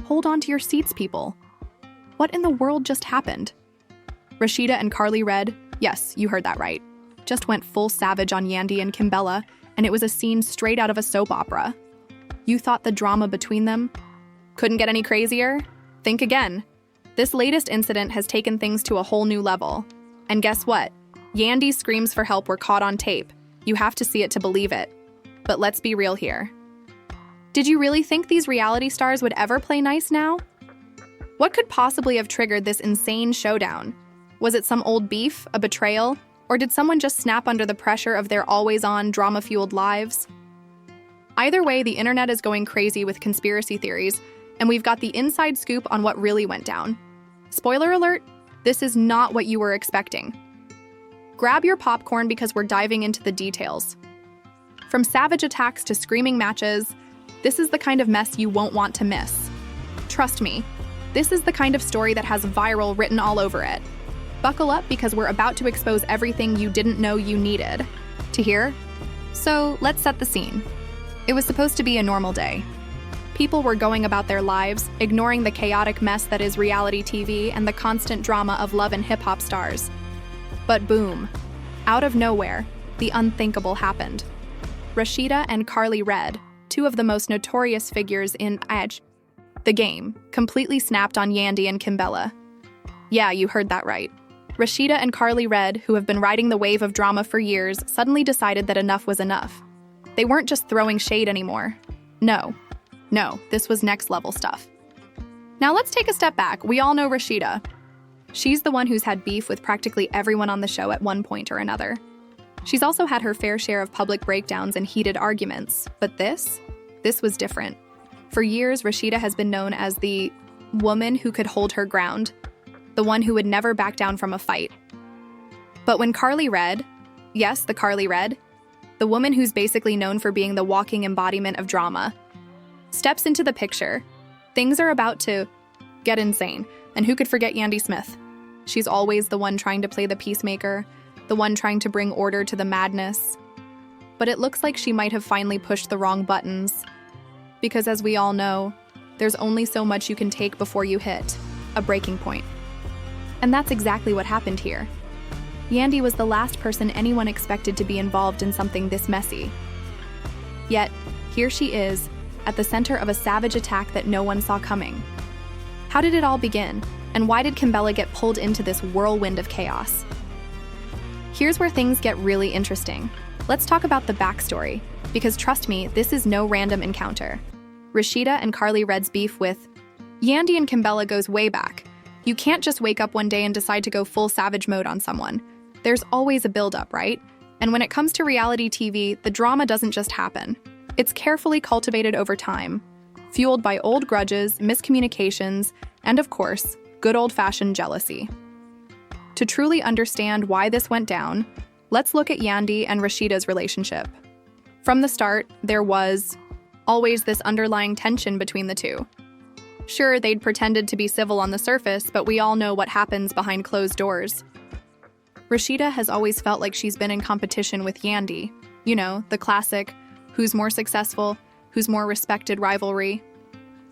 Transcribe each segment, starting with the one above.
Hold on to your seats, people. What in the world just happened? Rasheeda and Karlie Redd, yes, you heard that right, just went full savage on Yandy and Kimbella, and it was a scene straight out of a soap opera. You thought the drama between them couldn't get any crazier? Think again. This latest incident has taken things to a whole new level. And guess what? Yandy's screams for help were caught on tape. You have to see it to believe it. But let's be real here. Did you really think these reality stars would ever play nice now? What could possibly have triggered this insane showdown? Was it some old beef, a betrayal, or did someone just snap under the pressure of their always-on, drama-fueled lives? Either way, the internet is going crazy with conspiracy theories, and we've got the inside scoop on what really went down. Spoiler alert, this is not what you were expecting. Grab your popcorn because we're diving into the details. From savage attacks to screaming matches, this is the kind of mess you won't want to miss. Trust me, this is the kind of story that has viral written all over it. Buckle up because we're about to expose everything you didn't know you needed to hear. So let's set the scene. It was supposed to be a normal day. People were going about their lives, ignoring the chaotic mess that is reality TV and the constant drama of love and hip-hop stars. But boom, out of nowhere, the unthinkable happened. Rasheeda and Karlie Redd, two of the most notorious figures in the game, completely snapped on Yandy and Kimbella. Yeah, you heard that right. Rasheeda and Karlie Redd, who have been riding the wave of drama for years, suddenly decided that enough was enough. They weren't just throwing shade anymore. No, this was next-level stuff. Now let's take a step back. We all know Rasheeda. She's the one who's had beef with practically everyone on the show at one point or another. She's also had her fair share of public breakdowns and heated arguments, but this was different. For years, Rasheeda has been known as the woman who could hold her ground, the one who would never back down from a fight. But when Karlie Redd, yes, the Karlie Redd, the woman who's basically known for being the walking embodiment of drama, steps into the picture, things are about to get insane. And who could forget Yandy Smith? She's always the one trying to play the peacemaker, the one trying to bring order to the madness. But it looks like she might have finally pushed the wrong buttons. Because as we all know, there's only so much you can take before you hit a breaking point. And that's exactly what happened here. Yandy was the last person anyone expected to be involved in something this messy. Yet, here she is, at the center of a savage attack that no one saw coming. How did it all begin, and why did Kimbella get pulled into this whirlwind of chaos? Here's where things get really interesting. Let's talk about the backstory, because trust me, this is no random encounter. Rasheeda and Karlie Redd's beef with Yandy and Kimbella goes way back. You can't just wake up one day and decide to go full savage mode on someone. There's always a buildup, right? And when it comes to reality TV, the drama doesn't just happen. It's carefully cultivated over time, fueled by old grudges, miscommunications, and of course, good old-fashioned jealousy. To truly understand why this went down, let's look at Yandy and Rasheeda's relationship. From the start, there was always this underlying tension between the two. Sure, they'd pretended to be civil on the surface, but we all know what happens behind closed doors. Rasheeda has always felt like she's been in competition with Yandy. You know, the classic, who's more successful, who's more respected rivalry.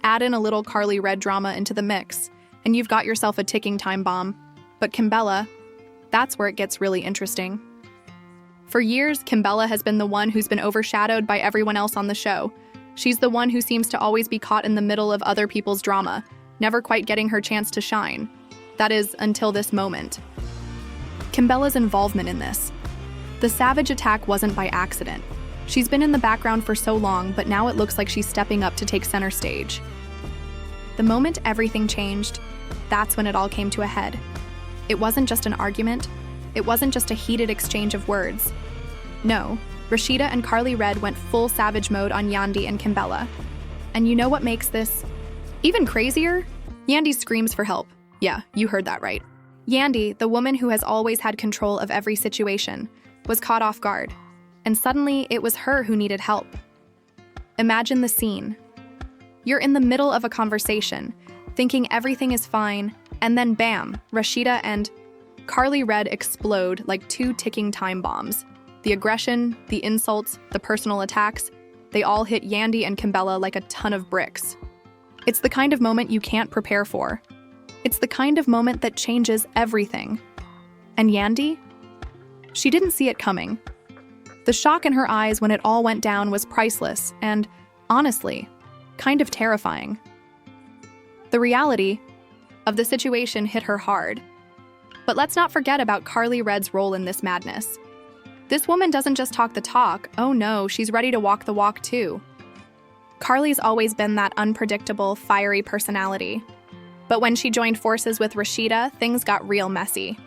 Add in a little Karlie Redd drama into the mix, and you've got yourself a ticking time bomb. But Kimbella, that's where it gets really interesting. For years, Kimbella has been the one who's been overshadowed by everyone else on the show. She's the one who seems to always be caught in the middle of other people's drama, never quite getting her chance to shine. That is, until this moment. Kimbella's involvement in this. The savage attack wasn't by accident. She's been in the background for so long, but now it looks like she's stepping up to take center stage. The moment everything changed, that's when it all came to a head. It wasn't just an argument. It wasn't just a heated exchange of words. No, Rasheeda and Karlie Redd went full savage mode on Yandy and Kimbella. And you know what makes this even crazier? Yandy screams for help. Yeah, you heard that right. Yandy, the woman who has always had control of every situation, was caught off guard. And suddenly, it was her who needed help. Imagine the scene. You're in the middle of a conversation, thinking everything is fine, and then bam, Rasheeda and Karlie Redd explode like two ticking time bombs. The aggression, the insults, the personal attacks, they all hit Yandy and Kimbella like a ton of bricks. It's the kind of moment you can't prepare for. It's the kind of moment that changes everything. And Yandy? She didn't see it coming. The shock in her eyes when it all went down was priceless and, honestly, kind of terrifying. The reality of the situation hit her hard. But let's not forget about Karlie Redd's role in this madness. This woman doesn't just talk the talk, oh no, she's ready to walk the walk too. Karlie's always been that unpredictable, fiery personality. But when she joined forces with Rasheeda, things got real messy.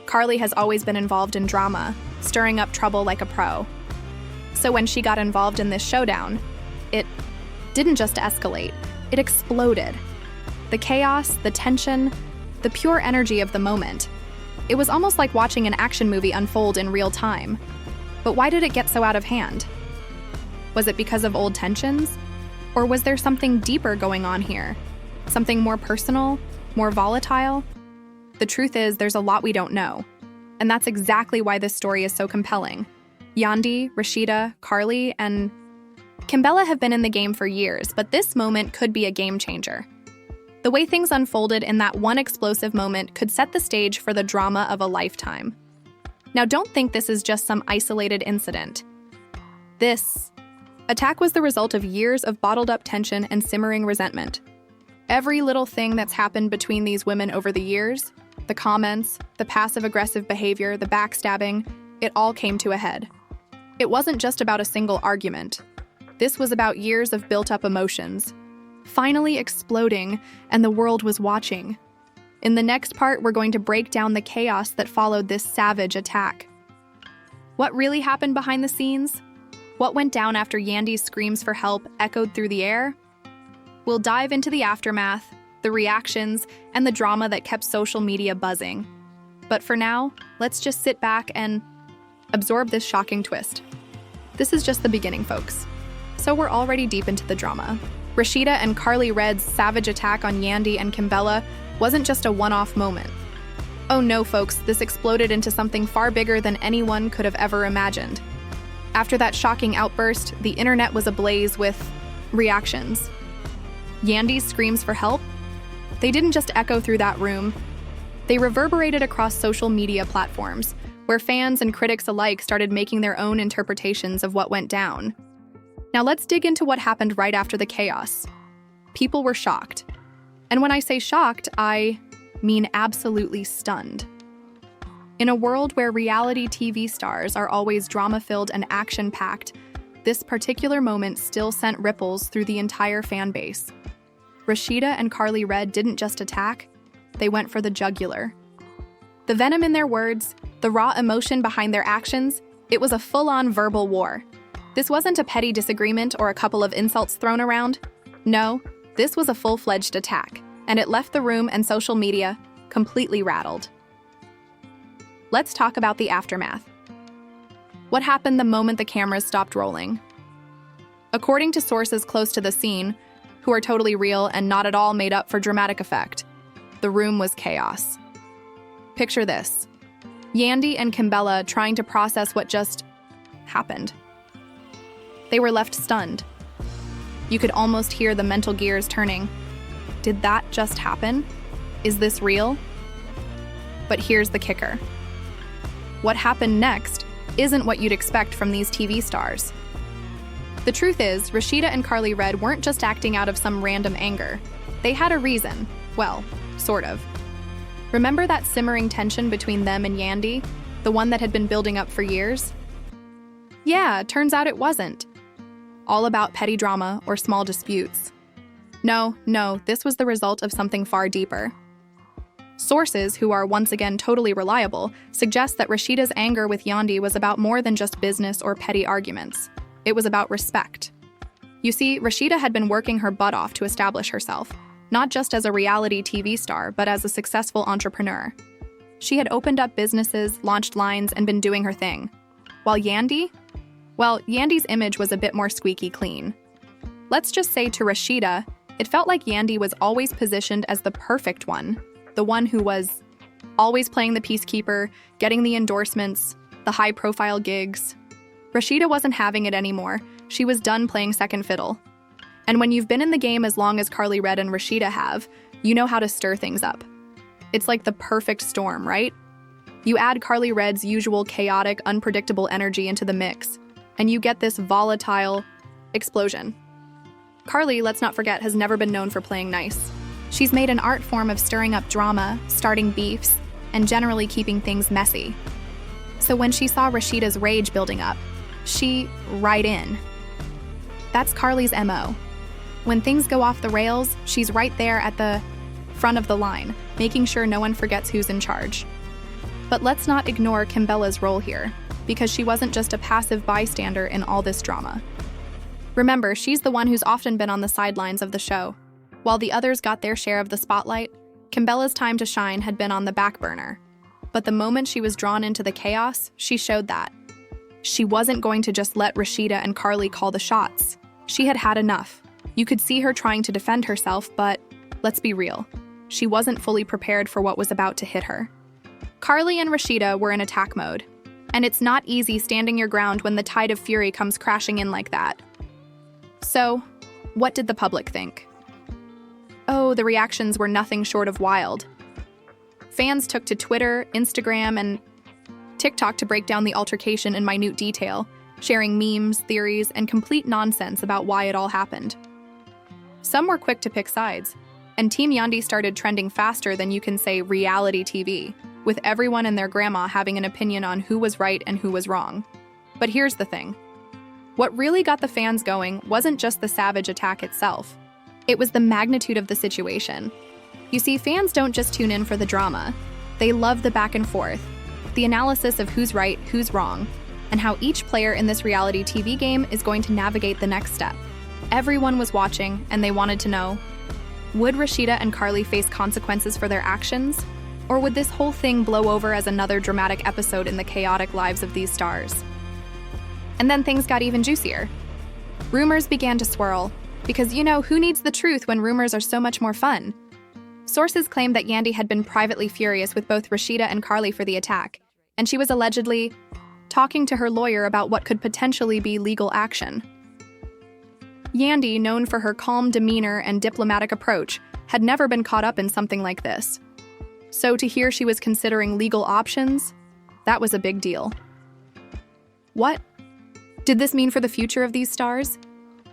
Karlie has always been involved in drama, stirring up trouble like a pro. So when she got involved in this showdown, it didn't just escalate, it exploded. The chaos, the tension, the pure energy of the moment. It was almost like watching an action movie unfold in real time. But why did it get so out of hand? Was it because of old tensions? Or was there something deeper going on here? Something more personal, more volatile? The truth is, there's a lot we don't know. And that's exactly why this story is so compelling. Yandy, Rasheeda, Karlie, and Kimbella have been in the game for years, but this moment could be a game changer. The way things unfolded in that one explosive moment could set the stage for the drama of a lifetime. Now, don't think this is just some isolated incident. This attack was the result of years of bottled-up tension and simmering resentment. Every little thing that's happened between these women over the years, the comments, the passive-aggressive behavior, the backstabbing, it all came to a head. It wasn't just about a single argument. This was about years of built-up emotions, finally exploding, and the world was watching. In the next part, we're going to break down the chaos that followed this savage attack. What really happened behind the scenes? What went down after Yandy's screams for help echoed through the air? We'll dive into the aftermath, the reactions, and the drama that kept social media buzzing. But for now, let's just sit back and absorb this shocking twist. This is just the beginning, folks. So we're already deep into the drama. Rasheeda and Karlie Redd's savage attack on Yandy and Kimbella wasn't just a one-off moment. Oh no, folks, this exploded into something far bigger than anyone could have ever imagined. After that shocking outburst, the internet was ablaze with reactions. Yandy's screams for help? They didn't just echo through that room. They reverberated across social media platforms, where fans and critics alike started making their own interpretations of what went down. Now let's dig into what happened right after the chaos. People were shocked. And when I say shocked, I mean absolutely stunned. In a world where reality TV stars are always drama-filled and action-packed, this particular moment still sent ripples through the entire fan base. Rasheeda and Karlie Redd didn't just attack, they went for the jugular. The venom in their words, the raw emotion behind their actions, it was a full-on verbal war. This wasn't a petty disagreement or a couple of insults thrown around. No, this was a full-fledged attack, and it left the room and social media completely rattled. Let's talk about the aftermath. What happened the moment the cameras stopped rolling? According to sources close to the scene, who are totally real and not at all made up for dramatic effect, the room was chaos. Picture this: Yandy and Kimbella trying to process what just happened. They were left stunned. You could almost hear the mental gears turning. Did that just happen? Is this real? But here's the kicker. What happened next isn't what you'd expect from these TV stars. The truth is, Rasheeda and Karlie Redd weren't just acting out of some random anger. They had a reason. Well, sort of. Remember that simmering tension between them and Yandy? The one that had been building up for years? Yeah, turns out it wasn't all about petty drama or small disputes. No, this was the result of something far deeper. Sources, who are once again totally reliable, suggest that Rasheeda's anger with Yandy was about more than just business or petty arguments. It was about respect. You see, Rasheeda had been working her butt off to establish herself, not just as a reality TV star, but as a successful entrepreneur. She had opened up businesses, launched lines, and been doing her thing. While Yandy's image was a bit more squeaky clean. Let's just say to Rasheeda, it felt like Yandy was always positioned as the perfect one, the one who was always playing the peacekeeper, getting the endorsements, the high-profile gigs. Rasheeda wasn't having it anymore. She was done playing second fiddle. And when you've been in the game as long as Karlie Redd and Rasheeda have, you know how to stir things up. It's like the perfect storm, right? You add Karlie Redd's usual chaotic, unpredictable energy into the mix, and you get this volatile explosion. Karlie, let's not forget, has never been known for playing nice. She's made an art form of stirring up drama, starting beefs, and generally keeping things messy. So when she saw Rasheeda's rage building up, she right in. That's Karlie's MO. When things go off the rails, she's right there at the front of the line, making sure no one forgets who's in charge. But let's not ignore Kimbella's role here, because she wasn't just a passive bystander in all this drama. Remember, she's the one who's often been on the sidelines of the show. While the others got their share of the spotlight, Kimbella's time to shine had been on the back burner. But the moment she was drawn into the chaos, she showed that. She wasn't going to just let Rasheeda and Karlie call the shots. She had had enough. You could see her trying to defend herself, but let's be real. She wasn't fully prepared for what was about to hit her. Karlie and Rasheeda were in attack mode, and it's not easy standing your ground when the tide of fury comes crashing in like that. So, what did the public think? Oh, the reactions were nothing short of wild. Fans took to Twitter, Instagram, and TikTok to break down the altercation in minute detail, sharing memes, theories, and complete nonsense about why it all happened. Some were quick to pick sides, and Team Yandy started trending faster than you can say reality TV, with everyone and their grandma having an opinion on who was right and who was wrong. But here's the thing. What really got the fans going wasn't just the savage attack itself. It was the magnitude of the situation. You see, fans don't just tune in for the drama. They love the back and forth, the analysis of who's right, who's wrong, and how each player in this reality TV game is going to navigate the next step. Everyone was watching, and they wanted to know, would Rasheeda and Karlie face consequences for their actions? Or would this whole thing blow over as another dramatic episode in the chaotic lives of these stars? And then things got even juicier. Rumors began to swirl, because who needs the truth when rumors are so much more fun? Sources claimed that Yandy had been privately furious with both Rasheeda and Karlie for the attack, and she was allegedly talking to her lawyer about what could potentially be legal action. Yandy, known for her calm demeanor and diplomatic approach, had never been caught up in something like this. So to hear she was considering legal options, that was a big deal. What did this mean for the future of these stars?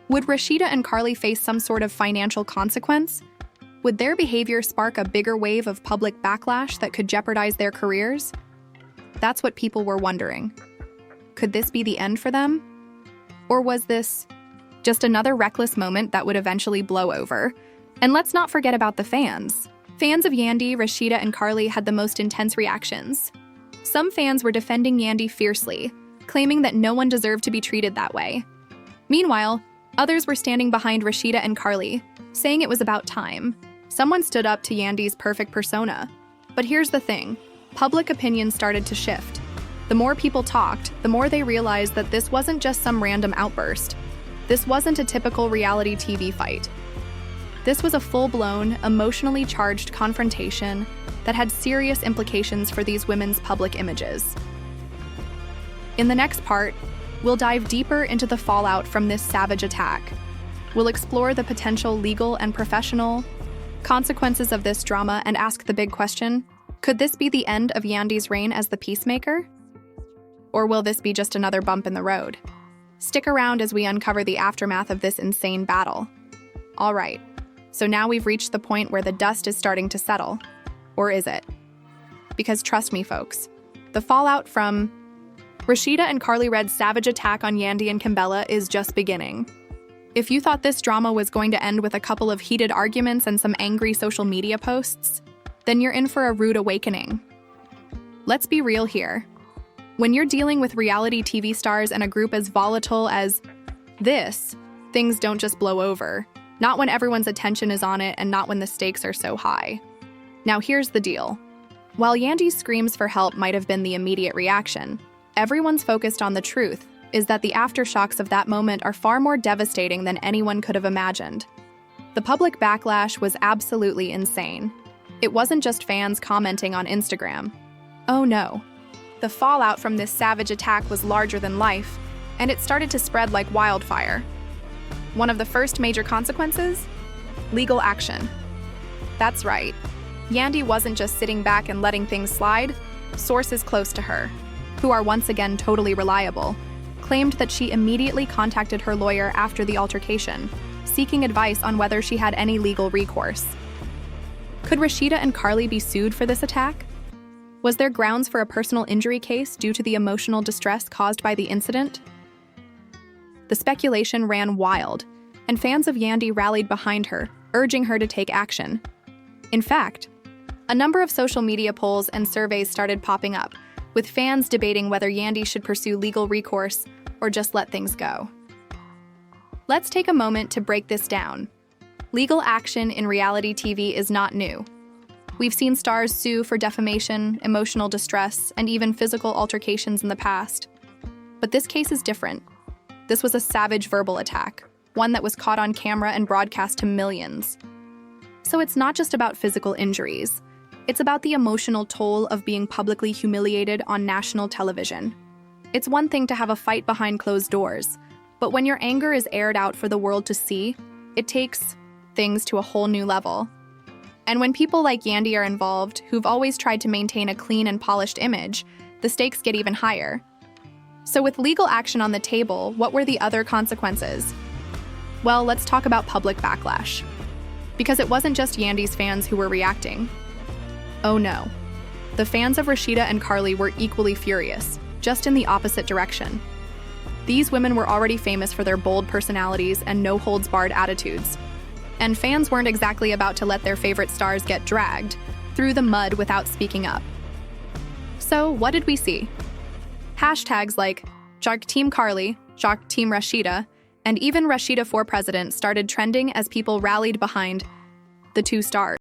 Would Rasheeda and Karlie face some sort of financial consequence? Would their behavior spark a bigger wave of public backlash that could jeopardize their careers? That's what people were wondering. Could this be the end for them? Or was this just another reckless moment that would eventually blow over? And let's not forget about the fans. Fans of Yandy, Rasheeda, and Karlie had the most intense reactions. Some fans were defending Yandy fiercely, claiming that no one deserved to be treated that way. Meanwhile, others were standing behind Rasheeda and Karlie, saying it was about time. Someone stood up to Yandy's perfect persona. But here's the thing. Public opinion started to shift. The more people talked, the more they realized that this wasn't just some random outburst. This wasn't a typical reality TV fight. This was a full-blown, emotionally charged confrontation that had serious implications for these women's public images. In the next part, we'll dive deeper into the fallout from this savage attack. We'll explore the potential legal and professional consequences of this drama and ask the big question, could this be the end of Yandy's reign as the peacemaker? Or will this be just another bump in the road? Stick around as we uncover the aftermath of this insane battle. All right, so now we've reached the point where the dust is starting to settle. Or is it? Because trust me, folks, the fallout from Rasheeda and Karlie Redd's savage attack on Yandy and Kimbella is just beginning. If you thought this drama was going to end with a couple of heated arguments and some angry social media posts, then you're in for a rude awakening. Let's be real here. When you're dealing with reality TV stars and a group as volatile as this, things don't just blow over. Not when everyone's attention is on it and not when the stakes are so high. Now here's the deal. While Yandy's screams for help might have been the immediate reaction, everyone's focused on the truth is that the aftershocks of that moment are far more devastating than anyone could have imagined. The public backlash was absolutely insane. It wasn't just fans commenting on Instagram. Oh no. The fallout from this savage attack was larger than life, and it started to spread like wildfire. One of the first major consequences? Legal action. That's right. Yandy wasn't just sitting back and letting things slide. Sources close to her, who are once again totally reliable, claimed that she immediately contacted her lawyer after the altercation, seeking advice on whether she had any legal recourse. Could Rasheeda and Karlie be sued for this attack? Was there grounds for a personal injury case due to the emotional distress caused by the incident? The speculation ran wild, and fans of Yandy rallied behind her, urging her to take action. In fact, a number of social media polls and surveys started popping up, with fans debating whether Yandy should pursue legal recourse or just let things go. Let's take a moment to break this down. Legal action in reality TV is not new. We've seen stars sue for defamation, emotional distress, and even physical altercations in the past. But this case is different. This was a savage verbal attack, one that was caught on camera and broadcast to millions. So it's not just about physical injuries. It's about the emotional toll of being publicly humiliated on national television. It's one thing to have a fight behind closed doors, but when your anger is aired out for the world to see, it takes things to a whole new level. And when people like Yandy are involved, who've always tried to maintain a clean and polished image, the stakes get even higher. So with legal action on the table, what were the other consequences? Well, let's talk about public backlash. Because it wasn't just Yandy's fans who were reacting. Oh no. The fans of Rasheeda and Karlie were equally furious, just in the opposite direction. These women were already famous for their bold personalities and no-holds-barred attitudes. And fans weren't exactly about to let their favorite stars get dragged through the mud without speaking up. So what did we see? Hashtags like Jark Team Karlie, Jark Team Rasheeda, and even Rasheeda for President started trending as people rallied behind the two stars.